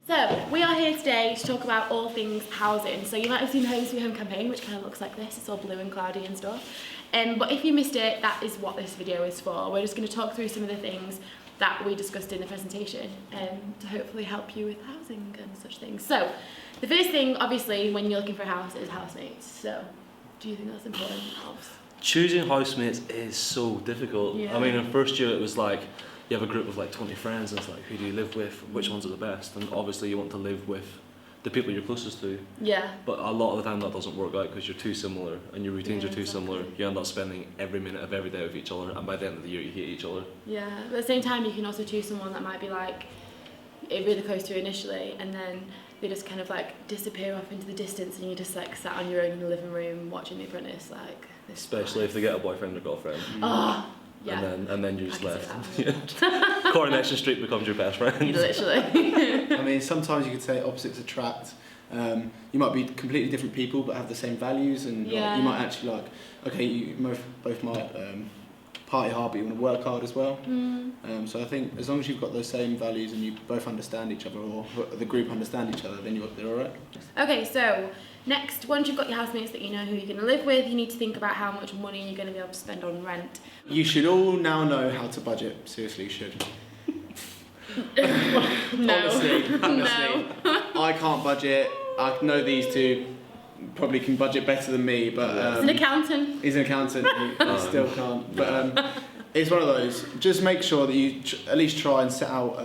So, we are here today to talk about all things housing. So you might have seen the Home Sweet Home campaign, which kind of looks like this. It's all blue and cloudy and stuff. But if you missed it, that is what this video is for. We're just going to talk through some of the things that we discussed in the presentation to hopefully help you with housing and such things. So, the first thing, obviously, when you're looking for a house is housemates. So, do you think that's important? Choosing housemates is so difficult. Yeah. I mean, in first year it was like, you have a group of like 20 friends and it's like, who do you live with? Which ones are the best? And obviously you want to live with the people you're closest to. Yeah. But a lot of the time that doesn't work out because you're too similar and your routines are too similar. You end up spending every minute of every day with each other and by the end of the year you hate each other. Yeah, but at the same time you can also choose someone that might be like really close to you initially and then they just kind of like disappear off into the distance and you just like sat on your own in the living room watching The Apprentice like this. Especially if they get a boyfriend or girlfriend. Oh, yeah. And then you're just left. Coronation Street becomes your best friend. Literally. I mean, sometimes you could say opposites attract. You might be completely different people but have the same values, and like, you might actually like, okay, you both might party hard, but you want to work hard as well. So I think as long as you've got those same values and you both understand each other, or the group understand each other, then they're alright. Okay, so next, once you've got your housemates that you know who you're going to live with, you need to think about how much money you're going to be able to spend on rent. You should all now know how to budget. Seriously, you should. Honestly, I can't budget. I know these two probably can budget better than me, but He's an accountant. He's an accountant. He still can't. But it's one of those. Just make sure that you at least try and set out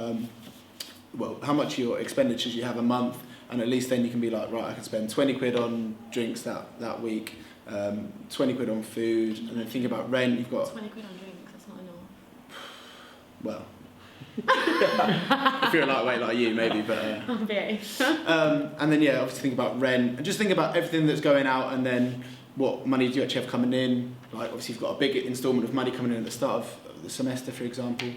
how much your expenditures you have a month, and at least then you can be like, right, I can spend 20 quid on drinks that week, 20 quid on food, and then think about rent. You've got 20 quid on drinks. That's not enough. Well. If you're a lightweight like you, maybe, but and then obviously think about rent and just think about everything that's going out, and then what money do you actually have coming in. Like obviously you've got a big instalment of money coming in at the start of the semester, for example,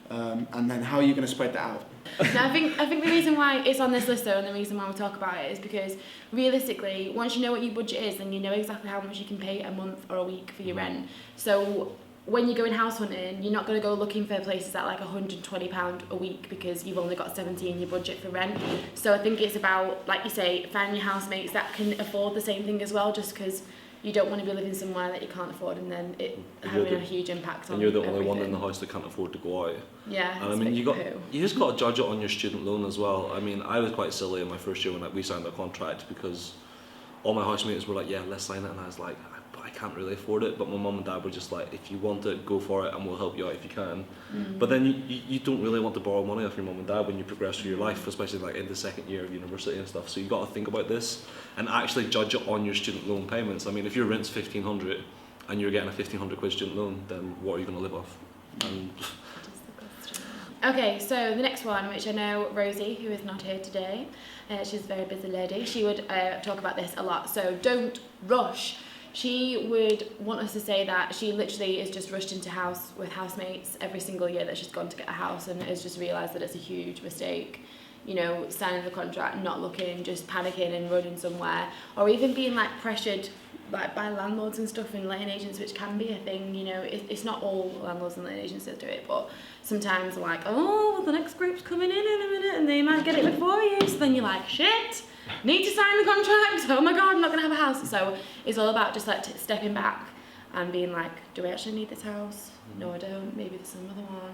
and then how are you going to spread that out? No, I think the reason why it's on this list though, and the reason why we talk about it is because realistically, once you know what your budget is, then you know exactly how much you can pay a month or a week for your rent. So when you're going house hunting, you're not going to go looking for places at like £120 a week because you've only got 70 in your budget for rent. So I think it's about, like you say, finding your housemates that can afford the same thing as well, just because you don't want to be living somewhere that you can't afford and then it having a huge impact on and you're the everything. only one in the house that can't afford to go out. Yeah. And I mean, you just got to judge it on your student loan as well. I mean, I was quite silly in my first year when we signed the contract because all my housemates were like, yeah, let's sign it, and I was like, I can't really afford it, but my mum and dad were just like, if you want it, go for it and we'll help you out if you can. But then you don't really want to borrow money off your mum and dad when you progress through your life, especially like in the second year of university and stuff. So you got to think about this and actually judge it on your student loan payments. I mean, if your rent's 1,500 and you're getting a 1,500 quid student loan, then what are you going to live off? And okay, so the next one, which I know Rosie, who is not here today, she's a very busy lady, she would talk about this a lot. So don't rush. She would want us to say that she literally is just rushed into house with housemates every single year that she's gone to get a house and has just realised that it's a huge mistake. You know, signing the contract, not looking, just panicking and running somewhere, or even being like pressured like by landlords and stuff and letting agents, which can be a thing. You know, it's not all landlords and letting agents that do it, but sometimes they're like, oh, well, the next group's coming in a minute and they might get it before you, so then you're like, shit, need to sign the contract, oh my god, I'm not going to have a house. So it's all about just like stepping back and being like, do I actually need this house? No, I don't. Maybe there's another one.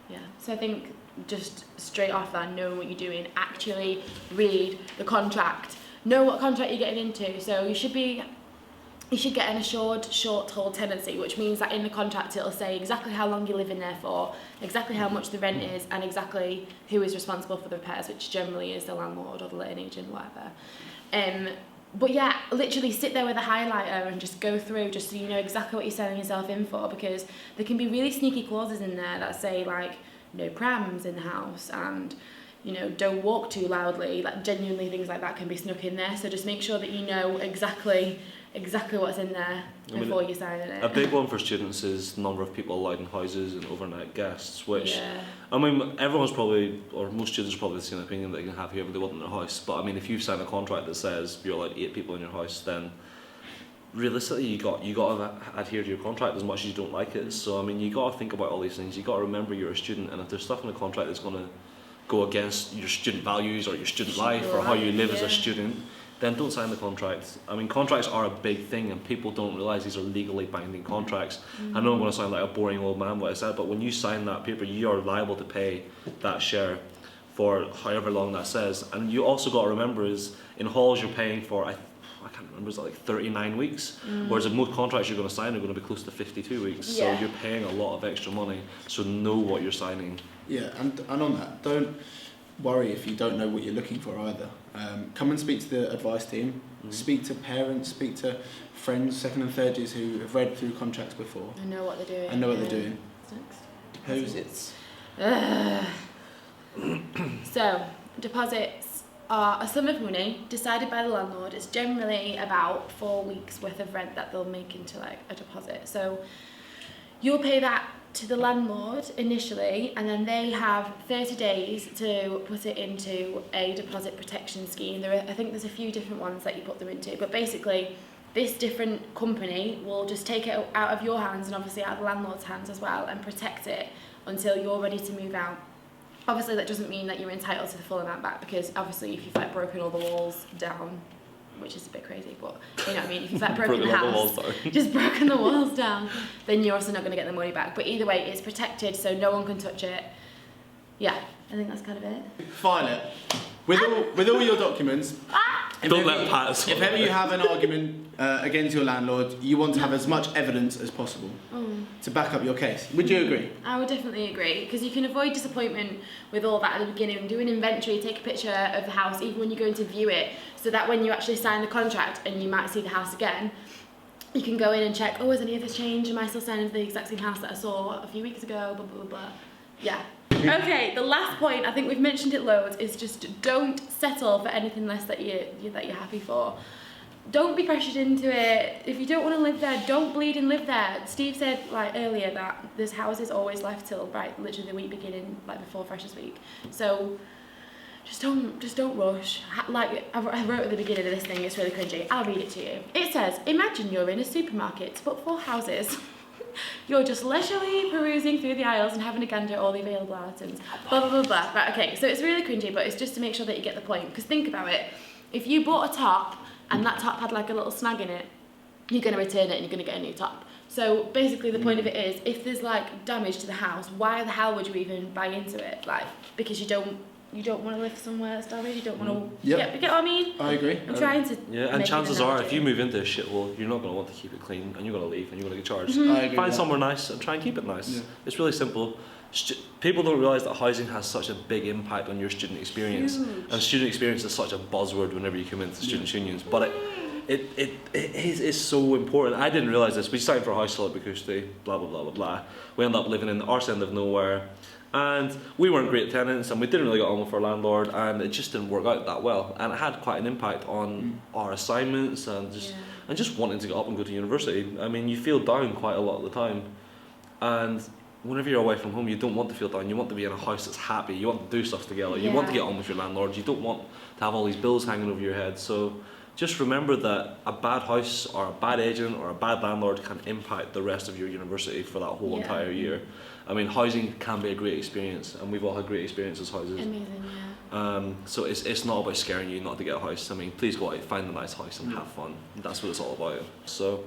Yeah, so I think just straight off that, knowing what you're doing, actually read the contract, know what contract you're getting into. So you should get an assured short hold tenancy, which means that in the contract it'll say exactly how long you're living there for, exactly how much the rent is, and exactly who is responsible for the repairs, which generally is the landlord or the letting agent, whatever. But yeah, literally sit there with a highlighter and just go through, just so you know exactly what you're selling yourself in for, because there can be really sneaky clauses in there that say like no prams in the house and, you know, don't walk too loudly. Like genuinely things like that can be snuck in there. So just make sure that you know exactly what's in there before you sign it. A big one for students is the number of people allowed in houses and overnight guests, which, I mean, everyone's probably, or most students are probably the same opinion that they can have whoever they want in their house. But I mean, if you've signed a contract that says you're allowed 8 people in your house, then realistically you got to adhere to your contract as much as you don't like it. So I mean, you got to think about all these things. You got to remember you're a student, and if there's stuff in the contract that's going to go against your student values or your student life or how you live as a student, then don't sign the contract. I mean, contracts are a big thing and people don't realise these are legally binding contracts. I know I'm going to sound like a boring old man what I said, but when you sign that paper, you are liable to pay that share for however long that says. And you also got to remember is in halls you're paying for, I can't remember, is it like 39 weeks? Whereas in most contracts you're going to sign are going to be close to 52 weeks. So you're paying a lot of extra money. So know what you're signing. Yeah, and on that, don't worry if you don't know what you're looking for either. Come and speak to the advice team, speak to parents, speak to friends, second and third years who have read through contracts before. And know what they're doing. And know what they're doing. Deposits. So, deposits are a sum of money decided by the landlord. It's generally about 4 weeks worth of rent that they'll make into like a deposit. So you'll pay that to the landlord initially, and then they have 30 days to put it into a deposit protection scheme. I think there's a few different ones that you put them into, but basically this different company will just take it out of your hands and obviously out of the landlord's hands as well and protect it until you're ready to move out. Obviously that doesn't mean that you're entitled to the full amount back, because obviously if you've like broken all the walls down, which is a bit crazy, but you know what I mean, if you've like broken the house, just broken the walls down, then you're also not going to get the money back. But either way, it's protected, so no one can touch it. Yeah, I think that's kind of it. File it. With all your documents, if ever you have an argument against your landlord, you want to have as much evidence as possible to back up your case. Would you agree? I would definitely agree, because you can avoid disappointment with all that at the beginning. Do an inventory, take a picture of the house, even when you're going to view it, so that when you actually sign the contract and you might see the house again, you can go in and check, oh, has any of this changed? Am I still signing for the exact same house that I saw a few weeks ago? Blah, blah, blah, blah. Yeah. Okay, the last point, I think we've mentioned it loads, is just don't settle for anything less that you're happy for. Don't be pressured into it. If you don't want to live there, don't bleed and live there. Steve said like earlier that this house is always left till literally the week beginning, like before Freshers Week. So just don't rush. Like I wrote at the beginning of this thing, it's really cringy. I'll read it to you. It says, imagine you're in a supermarket but for houses. You're just leisurely perusing through the aisles and having a gander at all the available items. Blah, blah, blah, blah. Right, okay, so it's really cringy, but it's just to make sure that you get the point. Because think about it. If you bought a top and that top had like a little snag in it, you're going to return it and you're going to get a new top. So basically the point of it is, if there's like damage to the house, why the hell would you even buy into it? Like, because you don't want to live somewhere that's damaged, you don't want to... Yep. You get what I mean? I agree. I'm trying to... Yeah, and chances are, if you move into a shithole, you're not going to want to keep it clean, and you're going to leave, and you're going to get charged. I agree. Find somewhere nice and try and keep it nice. Yeah. It's really simple. People don't realise that housing has such a big impact on your student experience. Huge. And student experience is such a buzzword whenever you come into students' unions. But it's so important. I didn't realise this. We signed for a house at Bacusti, blah, blah, blah, blah, blah. We ended up living in the arse end of nowhere. And we weren't great tenants, and we didn't really get on with our landlord, and it just didn't work out that well. And it had quite an impact on our assignments and just wanting to get up and go to university. I mean, you feel down quite a lot of the time. And whenever you're away from home, you don't want to feel down. You want to be in a house that's happy. You want to do stuff together. You want to get on with your landlord. You don't want to have all these bills hanging over your head. So just remember that a bad house or a bad agent or a bad landlord can impact the rest of your university for that whole entire year. I mean, housing can be a great experience, and we've all had great experiences with houses. Amazing, yeah. So it's not about scaring you not to get a house. I mean, please go out, find a nice house and have fun. That's what it's all about. So,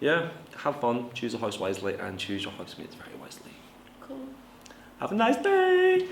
yeah, have fun, choose a house wisely, and choose your housemates very wisely. Cool. Have a nice day!